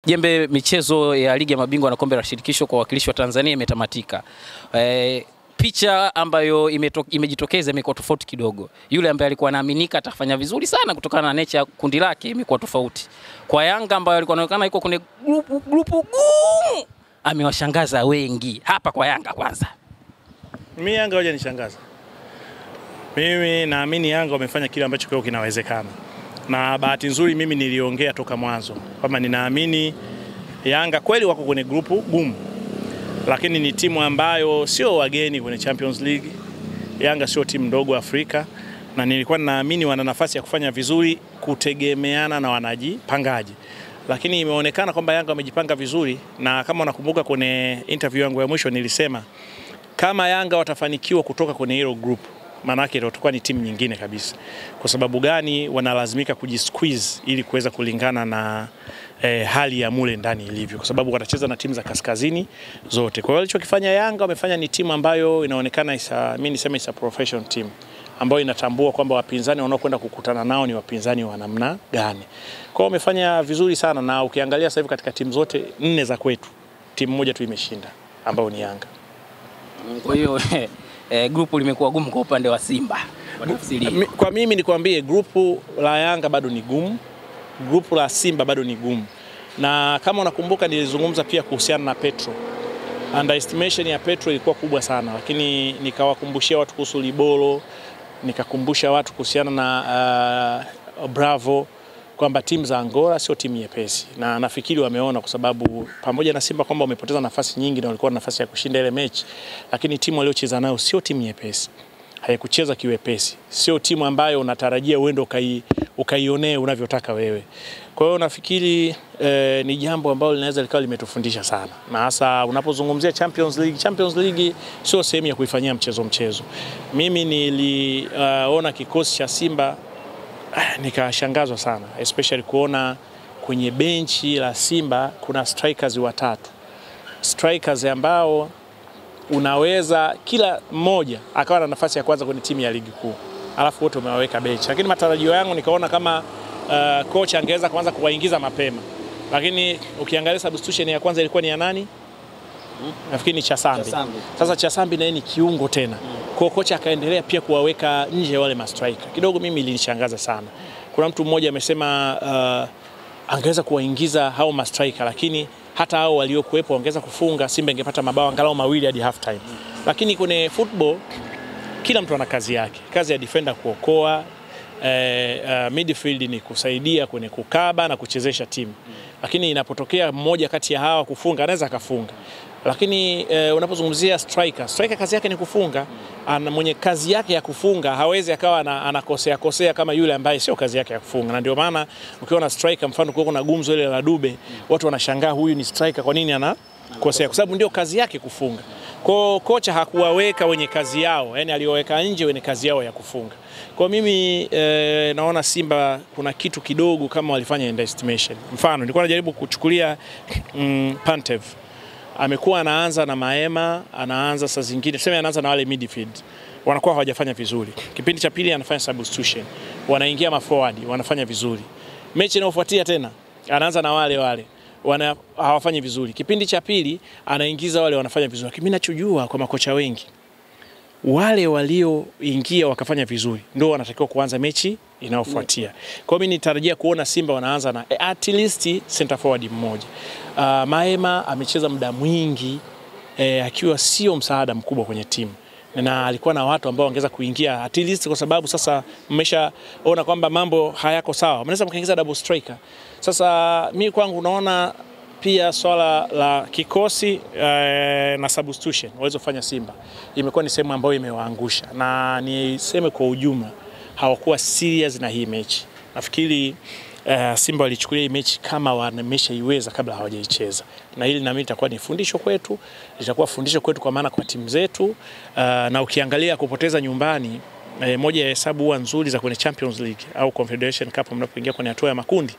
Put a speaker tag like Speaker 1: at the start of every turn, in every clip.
Speaker 1: Jembe michezo ya ligi ya mabingwa na kombe la shirikisho kwa wakilishi wa Tanzania imetamatika. Picha ambayo imejitokeza imekuwa tofauti kidogo. Yule ambaye alikuwa anaaminika atafanya vizuri sana kutokana na nature kundi lake imekuwa tofauti. Kwa Yanga ambayo alikuwa anaonekana yuko kwenye grupu gumu, amewashangaza wengi. Hapa kwa Yanga kwanza.
Speaker 2: Mimi Yanga hoja nishangaza. Mimi naamini Yanga wamefanya kile ambacho kwao kinawezekana. Na bahati nzuri mimi niliongea toka mwanzo kwamba ninaamini Yanga kweli wako kwenye grupu gumu, lakini ni timu ambayo sio wageni kwenye Champions League. Yanga sio timu ndogo Afrika, na nilikuwa ninaamini wana nafasi ya kufanya vizuri kutegemeana na wanajipangaji. Lakini imeonekana kwamba Yanga wamejipanga vizuri, na kama unakumbuka kwenye interview yangu ya mwisho nilisema kama Yanga watafanikiwa kutoka kwenye hilo group, maana yake itakuwa ni timu nyingine kabisa. Kwa sababu gani? Wanalazimika kujisqueeze ili kuweza kulingana na hali ya mule ndani ilivyo, kwa sababu watacheza na timu za kaskazini zote. Kwa hiyo walichokifanya Yanga wamefanya ni timu ambayo inaonekana mimi niseme isa professional team ambayo inatambua kwamba wapinzani wanaokwenda kukutana nao ni wapinzani wa namna gani. Kwa hiyo wamefanya vizuri sana, na ukiangalia sasa hivi katika timu zote 4 za kwetu timu moja tu imeshinda ambayo ni Yanga.
Speaker 1: Kwa hiyo grupu limekuwa gumu kwa upande wa Simba.
Speaker 2: Kwa mimi nikwambie grupu la Yanga bado ni gumu, grupu la Simba bado ni gumu. Na kama unakumbuka nilizungumza pia kuhusiana na Petro. Underestimation ya Petro ilikuwa kubwa sana, lakini nikawakumbushia watu kuhusu Libolo, nikakumbusha watu kuhusiana na Bravo kwamba timu za Angola sio timu nyepesi, na nafikiri wameona, kwa sababu pamoja na Simba kwamba wamepoteza nafasi nyingi na walikuwa na nafasi ya kushinda ile mechi, lakini timu waliocheza nayo sio timu nyepesi. Haikucheza kiwepesi. Sio timu ambayo unatarajia uende ukaionee unavyotaka wewe. Kwa hiyo nafikiri ni jambo ambalo linaweza likawa limetufundisha sana. Na hasa unapozungumzia Champions League sio sehemu ya kuifanyia mchezo. Mimi niliona kikosi cha Simba nikashangazwa sana, especially kuona kwenye benchi la Simba kuna strikers watatu. Strikers ambao unaweza kila mmoja akawa na nafasi ya kwanza kwenye timu ya ligi kuu, alafu wote umewaweka benchi. Lakini matarajio yangu nikaona kama kocha angeweza kuanza kuwaingiza mapema, lakini ukiangalia substitution ya kwanza ilikuwa ni ya nani? Nafikiri ni Chasambi. Sasa Chasambi naye ni kiungo tena. Kwa kocha akaendelea pia kuwaweka nje wale mastriker. Kidogo mimi ilinishangaza sana. Kuna mtu mmoja amesema angeweza kuwaingiza hao mastriker, lakini hata hao waliokuepo wangeweza kufunga, Simba ingepata mabao angalau mawili hadi half time. Lakini kwenye football kila mtu ana kazi yake. Kazi ya defender kuokoa, midfield ni kusaidia kwenye kukaba na kuchezesha timu. Lakini inapotokea mmoja kati ya hawa kufunga, anaweza akafunga. Lakini unapozungumzia striker kazi yake ni kufunga. Mwenye kazi yake ya kufunga hawezi akawa anakosea kama yule ambaye sio kazi yake ya kufunga. Na ndio maana ukiona striker, mfano kuna gumzo ile la Dube, watu wanashangaa huyu ni striker kwa nini anakosea, kwa sababu ndio kazi yake kufunga. Kwa kocha hakuwaweka wenye kazi yao, yani aliwaweka nje wenye kazi yao ya kufunga. Kwa mimi naona Simba kuna kitu kidogo kama walifanya underestimation. Mfano nilikuwa najaribu kuchukulia Pantev. Amekuwa anaanza na Maema, anaanza saa zingine, tuseme anaanza na wale midfield, wanakuwa hawajafanya vizuri. Kipindi cha pili anafanya substitution, wanaingia maforward, wanafanya vizuri. Mechi inayofuatia tena anaanza na wale hawafanyi vizuri. Kipindi cha pili anaingiza wale wanafanya vizuri. Mimi ninachojua kwa makocha wengi, wale walioingia wakafanya vizuri ndio wanatakiwa kuanza mechi inayofuatia. Kwa hiyo mimi nitarajia kuona Simba wanaanza na at least center forward mmoja. Maema amecheza muda mwingi akiwa sio msaada mkubwa kwenye timu, na alikuwa na watu ambao wangeweza kuingia at least, kwa sababu sasa mmeshaona kwamba mambo hayako sawa, mnaweza mkaingiza double striker. Sasa mimi kwangu naona pia swala la kikosi na substitution walizofanya Simba imekuwa ni sehemu ambayo imewaangusha, na niseme kwa ujumla hawakuwa serious na hii mechi. Nafikiri Simba walichukulia hii mechi kama wameshaiweza kabla hawajaicheza, na hili na mimi itakuwa ni fundisho kwetu, litakuwa fundisho kwetu kwa maana kwa timu zetu. Na ukiangalia kupoteza nyumbani, moja ya hesabu huwa nzuri za kwenye Champions League au Confederation Cup mnapoingia kwenye hatua ya makundi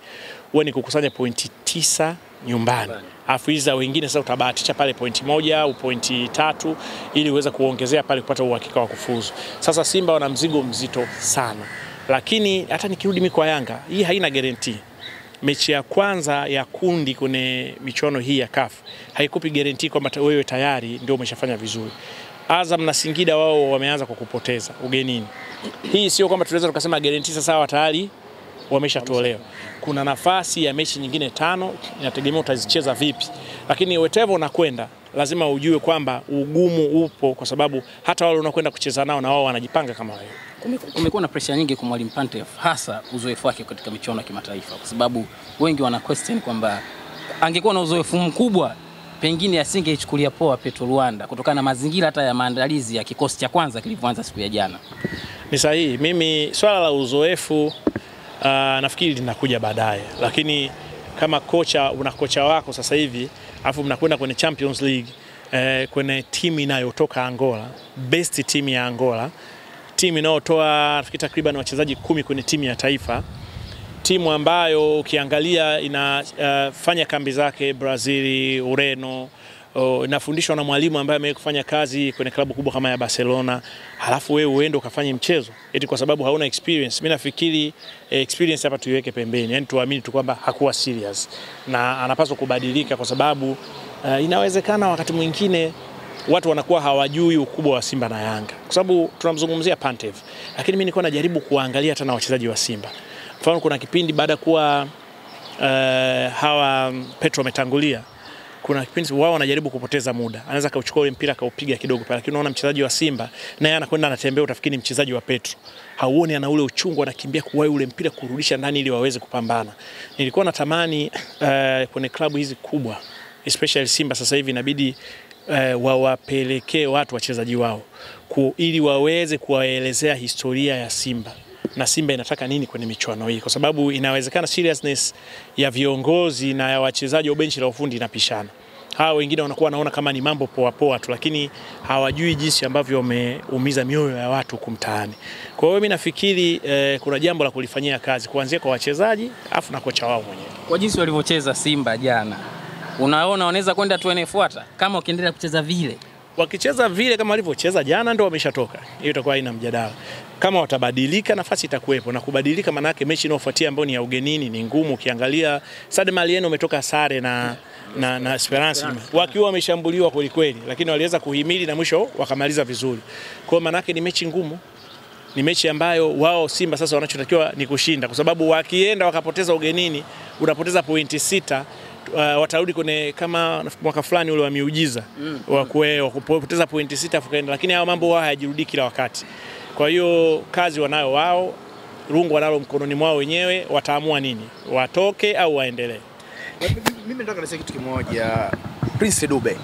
Speaker 2: huwa ni kukusanya pointi 9 nyumbani. Alafu hizo wengine sasa utabahatisha pale pointi 1 au pointi 3 ili uweze kuongezea pale kupata uhakika wa kufuzu. Sasa Simba wana mzigo mzito sana. Lakini hata nikirudi mimi kwa Yanga, hii haina guarantee. mechi ya kwanza ya kundi kwenye michuano hii ya CAF haikupi guarantee kwamba wewe tayari ndio umeshafanya vizuri. Azam na Singida wao wameanza kwa kupoteza ugenini. Hii sio kwamba tunaweza tukasema guarantee sasa tayari wameshatolewa. Kuna nafasi ya mechi nyingine 5, inategemea utazicheza vipi. Lakini whatever unakwenda lazima ujue kwamba ugumu upo, kwa sababu hata wale unakwenda kucheza nao na wao wanajipanga kama wewe.
Speaker 1: Kumekuwa na pressure nyingi kwa Mwalimu Pantev, hasa uzoefu wake katika michuano ya kimataifa, kwa sababu wengi wana question kwamba angekuwa na uzoefu mkubwa pengine asingeichukulia poa Petro Luanda kutokana na mazingira hata ya maandalizi ya kikosi cha kwanza kilivyoanza siku ya jana.
Speaker 2: Ni sahihi. Mimi swala la uzoefu nafikiri linakuja baadaye, lakini kama kocha, una kocha wako sasa hivi afu mnakwenda kwenye Champions League kwenye timu inayotoka Angola, best team ya Angola, timu inayotoa nafikiri takriban wachezaji 10 kwenye timu ya taifa, timu ambayo ukiangalia inafanya kambi zake Brazil, Ureno, inafundishwa na mwalimu ambaye amekufanya kazi kwenye klabu kubwa kama ya Barcelona, halafu wewe uende ukafanye mchezo eti kwa sababu hauna experience. Mimi nafikiri experience hapa tuiweke pembeni, yani tuamini tu kwamba hakuwa serious na anapaswa kubadilika, kwa sababu inawezekana wakati mwingine watu wanakuwa hawajui ukubwa wa Simba na Yanga, kwa sababu tunamzungumzia Pantev, lakini mimi nilikuwa najaribu kuangalia tena wachezaji wa Simba. Mfano kuna kipindi baada kuwa hawa Petro ametangulia, kuna kipindi wao wanajaribu kupoteza muda, anaweza kauchukua ule mpira kaupiga kidogo pale, lakini unaona mchezaji wa Simba naye anakwenda anatembea, utafikiri mchezaji wa Petro, hauoni ana ule uchungu, anakimbia kuwahi ule mpira kurudisha ndani ili waweze kupambana. Nilikuwa natamani kwenye klabu hizi kubwa, especially Simba sasa hivi inabidi wawapelekee watu wachezaji wao ili waweze kuwaelezea historia ya Simba na Simba inataka nini kwenye michuano hii, kwa sababu inawezekana seriousness ya viongozi na ya wachezaji wa benchi la ufundi inapishana. Hao wengine wanakuwa wanaona kama ni mambo poa poa tu, lakini hawajui jinsi ambavyo wameumiza mioyo ya watu kumtaani. Kwa hiyo mimi nafikiri kuna jambo la kulifanyia kazi kuanzia kwa wachezaji afu na kocha wao mwenyewe.
Speaker 1: Kwa jinsi walivyocheza Simba jana, unaona wanaweza kwenda tu inayofuata kama ukiendelea kucheza vile.
Speaker 2: Wakicheza vile kama walivyocheza jana ndio wameshatoka. Hiyo itakuwa haina mjadala. Kama watabadilika nafasi itakuwepo, na kubadilika maana yake mechi inayofuatia ambayo ni ya ugenini ni ngumu. Ukiangalia Stade Malien umetoka sare na Esperance wakiwa wameshambuliwa kweli kweli, lakini waliweza kuhimili na mwisho wakamaliza vizuri. Kwa hiyo maana yake ni mechi ngumu. Ni mechi ambayo wao Simba sasa wanachotakiwa ni kushinda, kwa sababu wakienda wakapoteza ugenini unapoteza pointi 6. Watarudi kwenye kama mwaka fulani ule wa miujiza wa kupoteza pointi 6 afukaenda, lakini hao mambo wao hayajirudi kila wakati. Kwa hiyo kazi wanayo wao, rungu wanalo mkononi mwao wenyewe, wataamua nini, watoke au waendelee.
Speaker 3: Mimi nataka niseme kitu kimoja. Prince Dube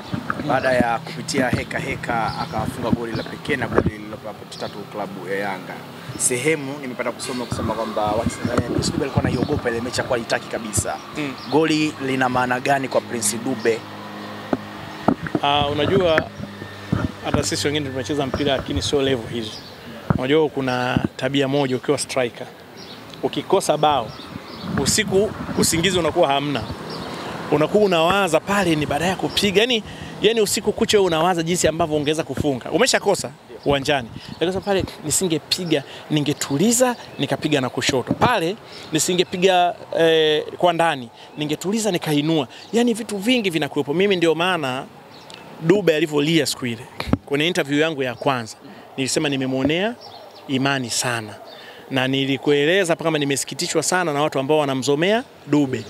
Speaker 3: baada ya kupitia heka akafunga goli la pekee na goli la tatu klabu ya Yanga. Sehemu nimepata kusoma kwamba Prince Dube alikuwa anaiogopa ile mechi, kwa itaki kabisa. Goli lina maana gani kwa Prince Dube?
Speaker 2: Unajua hata sisi wengine tumecheza mpira lakini sio level hizo. Unajua kuna tabia moja, ukiwa striker ukikosa bao usiku usingizi unakuwa hamna. Unakuwa unawaza pale ni baada ya kupiga, yani usiku kucha unawaza jinsi ambavyo ungeweza kufunga. Umeshakosa uwanjani, lakini pale nisingepiga, ningetuliza nikapiga na kushoto. Pale nisingepiga kwa ndani, ningetuliza nikainua. Yani vitu vingi vinakuwepo. Mimi ndio maana Dube alivyolia siku ile kwenye interview yangu ya kwanza nilisema nimemuonea imani sana, na nilikueleza kama nimesikitishwa sana na watu ambao wanamzomea Dube.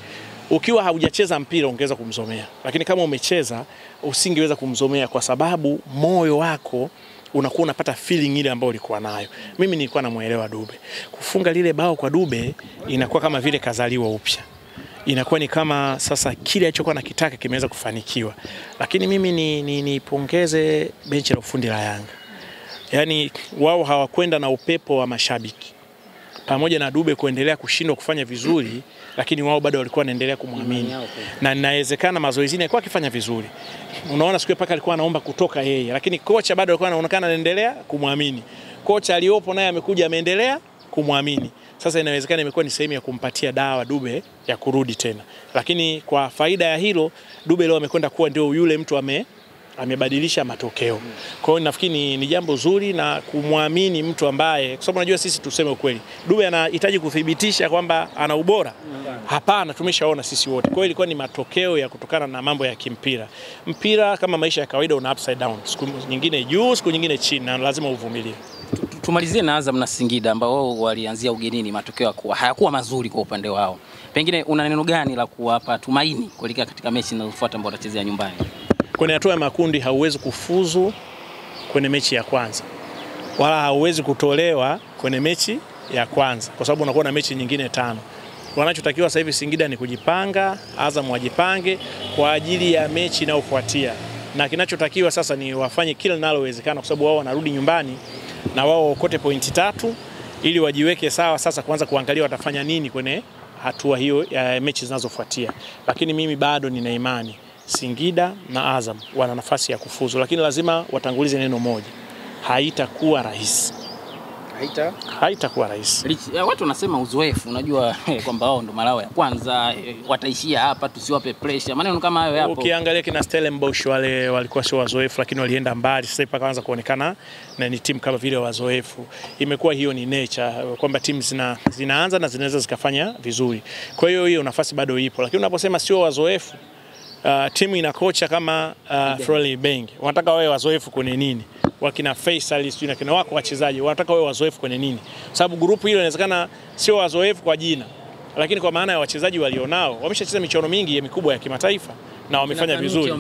Speaker 2: Ukiwa haujacheza mpira ungeweza kumzomea, lakini kama umecheza usingeweza kumzomea, kwa sababu moyo wako unakuwa unapata feeling ile ambayo ulikuwa nayo. Mimi nilikuwa namuelewa Dube. Kufunga lile bao kwa Dube inakuwa kama vile kazaliwa upya. Inakuwa ni kama sasa kile alichokuwa nakitaka kimeweza kufanikiwa. Lakini mimi nipongeze benchi la ufundi la Yanga. Yaani wao hawakwenda na upepo wa mashabiki. Pamoja na Dube kuendelea kushindwa kufanya vizuri, lakini wao bado walikuwa wanaendelea kumwamini. Na inawezekana mazoezini alikuwa akifanya vizuri. Unaona siku paka alikuwa anaomba kutoka yeye, lakini kocha bado alikuwa anaonekana anaendelea kumwamini. Kocha aliyopo naye amekuja ameendelea kumwamini. Sasa inawezekana imekuwa ni sehemu ya kumpatia dawa Dube ya kurudi tena. Lakini kwa faida ya hilo, Dube leo amekwenda kuwa ndio yule mtu amebadilisha matokeo. Kwa hiyo nafikiri ni jambo zuri na kumwamini mtu ambaye, kwa sababu unajua sisi tuseme ukweli, Dube anahitaji kuthibitisha kwamba ana ubora. Hapana, tumeshaona sisi wote. Kwa hiyo ilikuwa ni matokeo ya kutokana na mambo ya kimpira. Mpira kama maisha ya kawaida una upside down. Siku nyingine juu, siku nyingine chini, na lazima uvumilie.
Speaker 1: Tumalizie na Azam na Singida ambao wao walianzia ugenini, matokeo hayakuwa mazuri kwa upande wao. Pengine una neno gani la kuwapa tumaini kuelekea katika mechi zinazofuata ambao watachezea nyumbani?
Speaker 2: Kwenye hatua ya makundi hauwezi kufuzu kwenye mechi ya kwanza, wala hauwezi kutolewa kwenye mechi ya kwanza, kwa sababu unakuwa na mechi nyingine 5. Wanachotakiwa sasa hivi Singida ni kujipanga, Azam wajipange kwa ajili ya mechi inayofuatia, na kinachotakiwa sasa ni wafanye kila linalowezekana, kwa sababu wao wanarudi nyumbani na wao wakote pointi 3 ili wajiweke sawa sasa kuanza kuangalia watafanya nini kwenye hatua hiyo ya mechi zinazofuatia. Lakini mimi bado nina imani Singida na Azam wana nafasi ya kufuzu, lakini lazima watangulize neno moja: haitakuwa rahisi. Haitakuwa rahisi.
Speaker 1: Watu wanasema uzoefu, unajua kwamba wao ndo malao ya kwanza, wataishia hapa, tusiwape pressure. Maneno kama hayo yapo.
Speaker 2: Ukiangalia kina Stellenbosch wale walikuwa sio wazoefu, lakini walienda mbali. Sasa hivi kaanza kuonekana na ni timu kama vile wazoefu. Imekuwa hiyo ni nature kwamba timu zinaanza na zinaweza zikafanya vizuri. Kwa hiyo nafasi bado ipo, lakini unaposema sio wazoefu, timu ina kocha kama Froli Bengi, wanataka wawe wazoefu kwenye nini? Wakina Faisal na kina wako wachezaji wanataka wawe wazoefu kwenye nini? Sababu grupu hilo inawezekana sio wazoefu kwa jina, lakini kwa maana ya wachezaji walionao wameshacheza michuano mingi ya mikubwa ya kimataifa na wamefanya vizuri.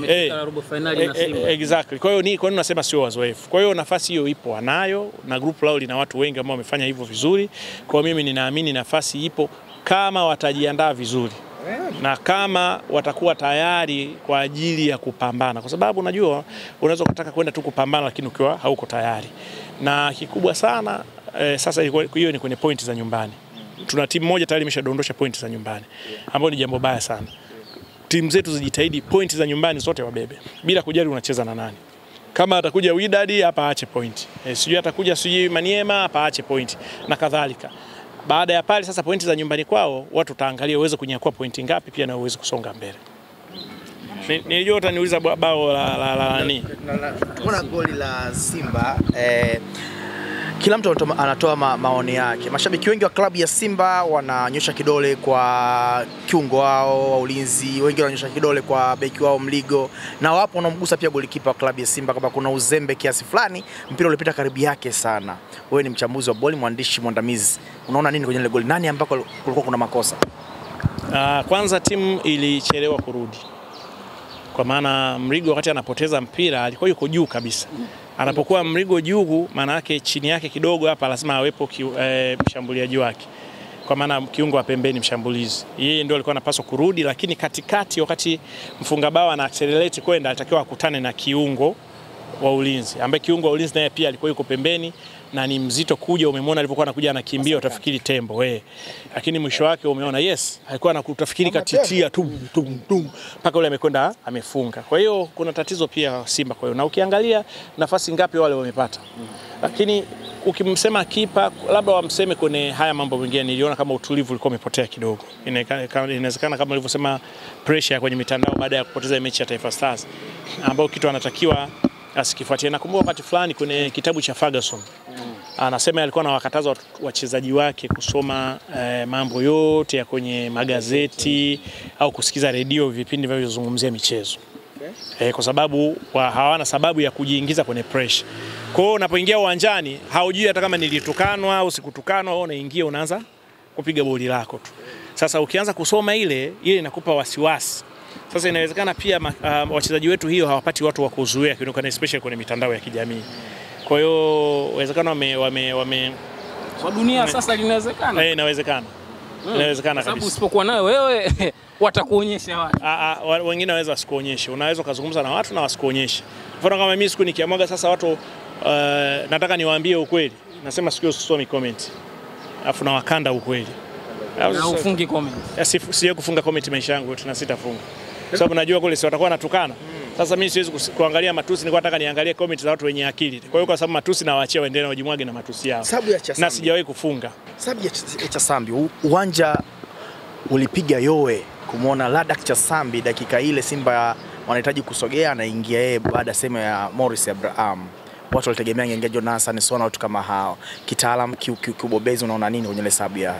Speaker 2: Exactly. Kwa hiyo kwa nini nasema sio wazoefu? Kwa hiyo nafasi hiyo ipo wanayo, na grupu lao lina watu wengi ambao wamefanya hivyo vizuri. Kwa mimi ninaamini nafasi ipo kama watajiandaa vizuri na kama watakuwa tayari kwa ajili ya kupambana, kwa sababu unajua unaweza kutaka kwenda tu kupambana lakini ukiwa hauko tayari. Na kikubwa sana sasa hiyo ni kwenye pointi za nyumbani. Tuna timu moja tayari imeshadondosha pointi za nyumbani, ambapo ni jambo baya sana. Timu zetu zijitahidi pointi za nyumbani zote wabebe, bila kujali unacheza na nani. Kama atakuja Wydad hapa aache pointi, sijui atakuja Maniema hapa aache pointi na kadhalika. Baada ya pale sasa pointi za nyumbani kwao watu taangalia uweze kunyakua pointi ngapi pia na uweze kusonga mbele. Nilijua utaniuliza bao la nani?
Speaker 3: Kuna goli la Simba, kila mtu anatoa maoni yake. Mashabiki wengi wa klabu ya Simba wananyosha kidole kwa kiungo wao wa ulinzi, wengi wananyosha kidole kwa beki wao Mligo, na wapo wanamgusa pia golikipa wa klabu ya Simba kama kuna uzembe kiasi fulani, mpira ulipita karibu yake sana. Wewe ni mchambuzi wa boli, mwandishi mwandamizi, unaona nini kwenye ile goli? Nani ambako kulikuwa kuna makosa?
Speaker 2: Kwanza timu ilichelewa kurudi, kwa maana Mligo wakati anapoteza mpira alikuwa yuko juu kabisa. Anapokuwa Mligo juu, maana yake chini yake kidogo hapa lazima awepo mshambuliaji wake, kwa maana kiungo wa pembeni mshambulizi. Yeye ndio alikuwa anapaswa kurudi, lakini katikati wakati mfunga bao ana accelerate kwenda, alitakiwa akutane na kiungo wa ulinzi, ambaye kiungo wa ulinzi naye pia alikuwa yuko pembeni na ni mzito kuja. Umemwona alipokuwa anakuja anakimbia utafikiri tembo lakini mwisho wake umeona alikuwa anakutafikiri katitia mpaka yule amekwenda amefunga. Kwa hiyo kuna tatizo pia Simba. Kwa hiyo na ukiangalia nafasi ngapi wale wamepata, lakini ukimsema kipa labda wamseme kwenye haya mambo mengine, niliona kama utulivu ulikuwa umepotea kidogo. Inawezekana kama nilivyosema pressure kwenye mitandao baada ya kupoteza mechi ya Taifa Stars, ambao kitu anatakiwa asikifuatie. Nakumbuka wakati fulani kwenye kitabu cha Ferguson anasema alikuwa anawakataza wachezaji wake kusoma mambo yote ya kwenye magazeti au kusikiza redio vipindi vinavyozungumzia michezo. Kwa sababu hawana sababu ya kujiingiza kwenye pressure. Kwa hiyo unapoingia uwanjani haujui hata kama nilitukanwa au sikutukanwa, au unaingia unaanza kupiga boli lako tu. Sasa ukianza kusoma ile inakupa wasiwasi. Sasa inawezekana pia wachezaji wetu hiyo hawapati watu wa kuzuia kidogo, especially kwenye mitandao ya kijamii. Kwa hiyo inawezekana
Speaker 1: kwa dunia sasa linawezekana.
Speaker 2: Inawezekana. Inawezekana kabisa.
Speaker 1: Sababu usipokuwa nayo wewe watakuonyesha watu.
Speaker 2: Wengine wanaweza wasikuonyeshe. Unaweza kuzungumza na watu na wasikuonyeshe. Mfano kama mimi siku nikiamwaga sasa watu nataka niwaambie ukweli. Nasema siku usisomi comment. Alafu na wakanda ukweli.
Speaker 1: Na ufungi comment.
Speaker 2: Siye kufunga comment maisha yangu yote na sitafunga. Kwa sababu najua kule si watakuwa wanatukana. Sasa mimi siwezi kuangalia matusi, nilikuwa nataka niangalie comment za watu wenye akili. Kwa hiyo kwa sababu matusi na waachia waendelee wajimwage na matusi yao. Na sijawahi kufunga.
Speaker 3: Sababu ya Chasambi, uwanja ulipiga yowe kumuona Ladak Chasambi dakika ile Simba wanahitaji kusogea, anaingia yeye baada sema ya Morris Abraham. Watu walitegemea angeingia Jonathan Sona, watu kama hao. Kitaalam kiubobezi unaona nini kwenye hesabu ya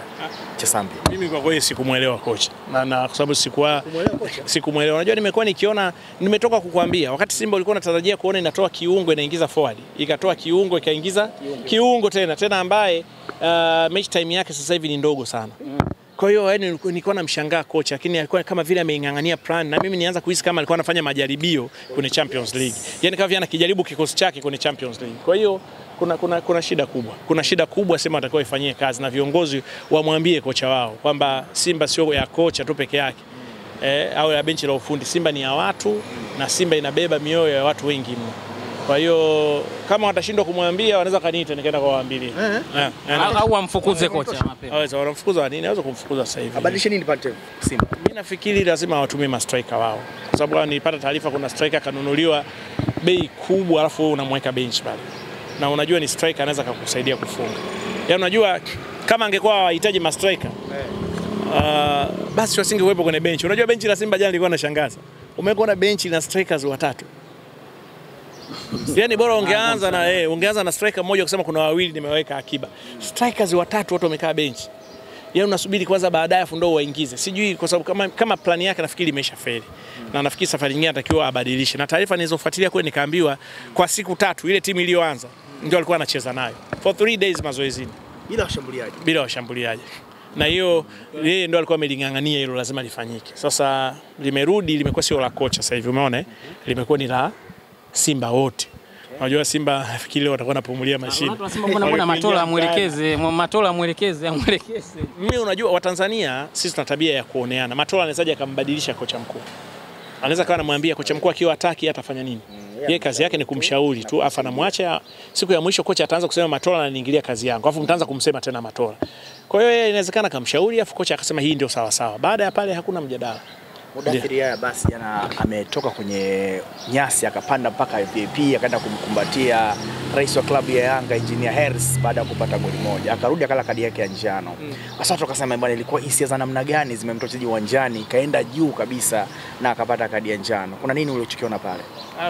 Speaker 3: Chesambi?
Speaker 2: Mimi kwa kweli sikumuelewa kocha. Na kwa sababu sikumuelewa. Unajua nimekuwa nikiona, nimetoka kukuambia wakati Simba ulikuwa unatarajia kuona inatoa kiungo inaingiza forward. Ikatoa kiungo ikaingiza kiungo tena ambaye match time yake sasa hivi ni ndogo sana. Kwa hiyo yani nilikuwa namshangaa kocha, lakini alikuwa kama vile ameingangania plan, na mimi nianza kuhisi kama alikuwa anafanya majaribio kwenye Champions League. Yani kama vile anakijaribu kikosi chake kwenye Champions League. Kwa hiyo kuna shida kubwa. Kuna shida kubwa, sema atakao ifanyie kazi na viongozi wamwambie kocha wao kwamba Simba sio ya kocha tu peke yake. Au ya benchi la ufundi. Simba ni ya watu, na Simba inabeba mioyo ya watu wengi mno. Kwa hiyo kama watashindwa kumwambia wanaweza kaniita nikaenda kwa waambie.
Speaker 1: Au wamfukuze kocha mapema.
Speaker 2: Hawezi wanamfukuza nini? Hawezi kumfukuza sasa hivi.
Speaker 3: Abadilishe nini pate Simba?
Speaker 2: Mimi nafikiri lazima watumie mastriker wao. Kwa sababu nilipata taarifa kuna striker kanunuliwa bei kubwa alafu wewe unamweka bench pale. Na unajua ni striker anaweza kukusaidia kufunga. Yaani unajua kama angekuwa hawahitaji mastriker basi wasingekuwepo kwenye bench. Unajua benchi la Simba jana lilikuwa linashangaza. Umekuona benchi na strikers watatu. Yaani bora ungeanza na striker mmoja kusema kuna wawili nimeweka akiba. Strikers watatu watu wamekaa bench. Yaani unasubiri kwanza baadaye afu ndio waingize. Sijui kwa sababu kama plani yake nafikiri imeshafeli. Na nafikiri safari nyingine atakiwa abadilishe. Na taarifa nilizofuatilia kwa nikaambiwa kwa siku 3 ile timu iliyoanza ndio alikuwa anacheza nayo. For 3 days mazoezini. Bila washambuliaji. Na hiyo yeye ndio alikuwa amelingangania hilo lazima lifanyike. Sasa limerudi, limekuwa sio la kocha sasa hivi umeona limekuwa ni la Simba wote. Unajua Simba nafikiri leo watakuwa napumulia mashine.
Speaker 1: Watu wasema mbona Matola amwelekeze.
Speaker 2: Mimi unajua Watanzania sisi tuna tabia ya kuoneana. Matola anawezaje akambadilisha kocha mkuu? Anaweza kawa anamwambia kocha mkuu akiwa hataki atafanya nini? Yeye kazi yake ni kumshauri tu, afa anamwacha siku ya mwisho kocha ataanza kusema Matola ananiingilia kazi yangu. Alafu mtaanza kumsema tena Matola. Kwa hiyo inawezekana kamshauri afu kocha akasema hii ndio sawa sawa. Baada ya pale hakuna mjadala.
Speaker 3: Mudathiri Yahya basi jana ametoka kwenye nyasi akapanda mpaka VIP akaenda kumkumbatia rais wa klabu ya Yanga Engineer Harris baada ya kupata goli moja. Akarudi akala kadi yake ya njano. Sasa watu wakasema bwana ilikuwa hisia za namna gani zimemtoa mchezaji uwanjani kaenda juu kabisa na akapata kadi ya njano. Kuna nini ulichokiona pale?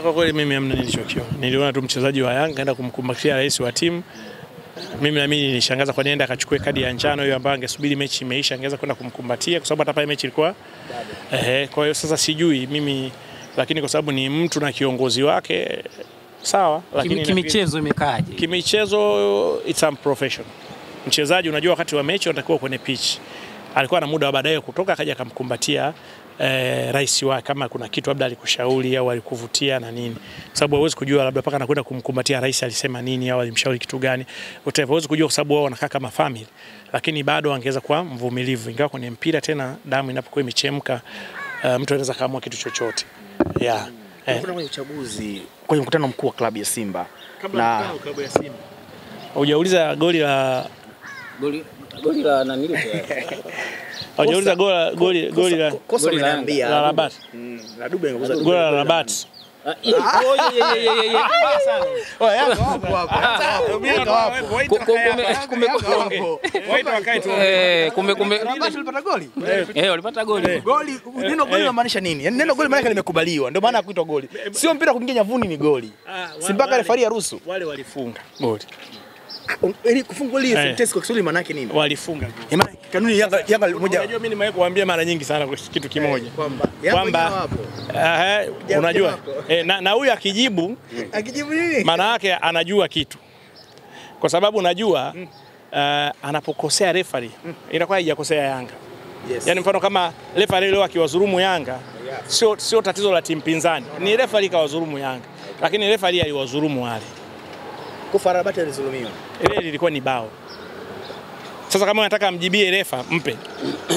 Speaker 2: Kwa kweli mimi hamna nilichokiona. Niliona tu mchezaji wa Yanga kaenda kumkumbatia rais wa timu. Mimi nilishangaza kwa nini akachukua kadi ya njano hiyo ambayo angesubiri mechi imeisha angeweza kwenda kumkumbatia kwa sababu hata pale mechi ilikuwa kwa hiyo sasa sijui mimi, lakini kwa sababu ni mtu na kiongozi wake sawa, lakini
Speaker 1: kimichezo imekaaje?
Speaker 2: Kimichezo it's unprofessional. Mchezaji unajua wakati wa mechi unatakiwa kwenye pitch. Alikuwa na muda wa baadaye kutoka akaja akamkumbatia rais wake kama kuna kitu labda alikushauri au alikuvutia na nini. Sababu huwezi kujua labda paka anakwenda kumkumbatia rais alisema nini au alimshauri kitu gani. Huwezi kujua kwa sababu wao wanakaa kama family. Lakini bado angeweza kuwa mvumilivu. Ingawa kwenye mpira tena damu inapokuwa imechemka mtu anaweza kaamua kitu chochote.
Speaker 3: Kuna uchaguzi kwenye mkutano mkuu wa klabu ya Simba.
Speaker 2: Na klabu ya Simba. Hujauliza goli la
Speaker 1: nani ile?
Speaker 2: Hujauliza goli la Rabat.
Speaker 3: La Dube
Speaker 2: goli la Rabat.
Speaker 1: Walipata goli.
Speaker 3: Neno goli linamaanisha nini? Yaani neno goli maana yake limekubaliwa. Ndio maana kuitwa goli. Sio mpira kuingia nyavuni ni goli. Si mpaka refari aruhusu.
Speaker 2: Wale walifunga goli.
Speaker 3: Ili kufunga goli sentence kwa Kiswahili maana yake nini?
Speaker 2: Walifunga.
Speaker 3: Maana kanuni Yanga moja.
Speaker 2: Unajua mimi nimewahi kuambia mara nyingi sana kwa kitu kimoja.
Speaker 3: Kwamba
Speaker 2: unajua na huyu akijibu
Speaker 3: nini?
Speaker 2: Maana yake anajua kitu. Kwa sababu unajua anapokosea referee inakuwa haijakosea Yanga. Yaani mfano kama referee leo akiwadhulumu Yanga sio tatizo la timu pinzani. Ni referee kawadhulumu Yanga. Lakini referee aliwadhulumu wale.
Speaker 3: Kwa Rabat alizulumiwa.
Speaker 2: Ile ilikuwa ni bao. Sasa kama unataka mjibie refa mpe.